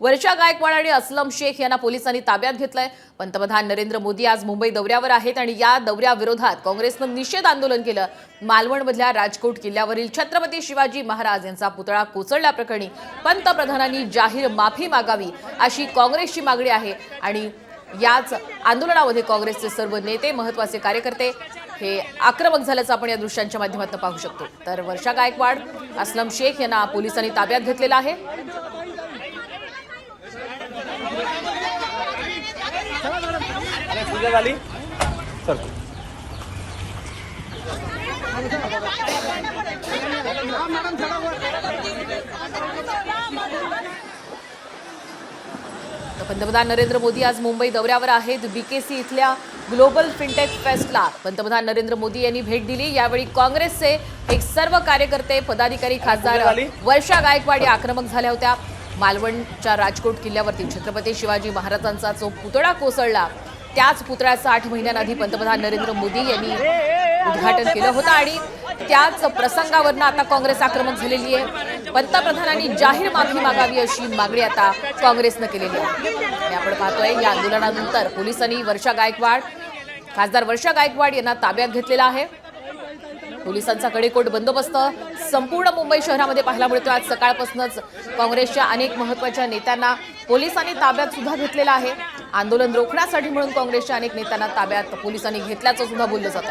वर्षा गायकवाड आणि असलम शेख यांना पोलिसांनी ताब्यात घेतलंय। पंतप्रधान नरेंद्र मोदी आज मुंबई दौऱ्यावर आहेत आणि या दौऱ्याविरोधात काँग्रेसनं निषेध आंदोलन केलं। मालवणमधल्या राजकोट किल्ल्यावरील छत्रपती शिवाजी महाराज यांचा पुतळा कोसळल्याप्रकरणी पंतप्रधानांनी जाहीर माफी मागावी अशी काँग्रेसची मागणी आहे आणि याच आंदोलनामध्ये काँग्रेसचे सर्व नेते, महत्त्वाचे कार्यकर्ते हे आक्रमक झाल्याचं आपण या दृश्यांच्या माध्यमातून पाहू शकतो। तर वर्षा गायकवाड, असलम शेख यांना पोलिसांनी ताब्यात घेतलेलं आहे। पंतप्रधान नरेंद्र मोदी आज मुंबई दौऱ्यावर आहेत। बीकेसी इथल्या ग्लोबल फिनटेक फेस्टला पंतप्रधान नरेंद्र मोदी यांनी भेट दिली। यावेळी काँग्रेसचे एक सर्व कार्यकर्ते, पदाधिकारी, खासदार वर्षा गायकवाड या आक्रमक झाल्या होत्या। मालवणच्या राजकोट किल्ल्यावरती छत्रपती शिवाजी महाराजांचा जो पुतळा कोसळला, त्याच पुतळ्याचं 8 महिन्यांआधी पंतप्रधान नरेंद्र मोदी यांनी उद्घाटन केलं होतं आणि त्याच प्रसंगावरनं आता काँग्रेस आक्रमक झालेली आहे। पंतप्रधानांनी जाहीर माफी मागावी अशी मागणी आता काँग्रेसनं केलेली आहे। आपण पाहतोय या आंदोलनानंतर पोलिसांनी खासदार वर्षा गायकवाड यांना ताब्यात घेतलेला आहे। पोलिसांचा कडेकोट बंदोबस्त संपूर्ण मुंबई शहरामध्ये पाहायला मिळतो। आज सकाळपासूनच काँग्रेसच्या अनेक महत्त्वाच्या नेत्यांना पोलिसांनी ताब्यात सुद्धा घेतलेला आहे। आंदोलन रोखण्यासाठी म्हणून काँग्रेसच्या अनेक नेत्यांना ताब्यात पोलिसांनी घेतल्याचं सुद्धा बोललं जात आहे।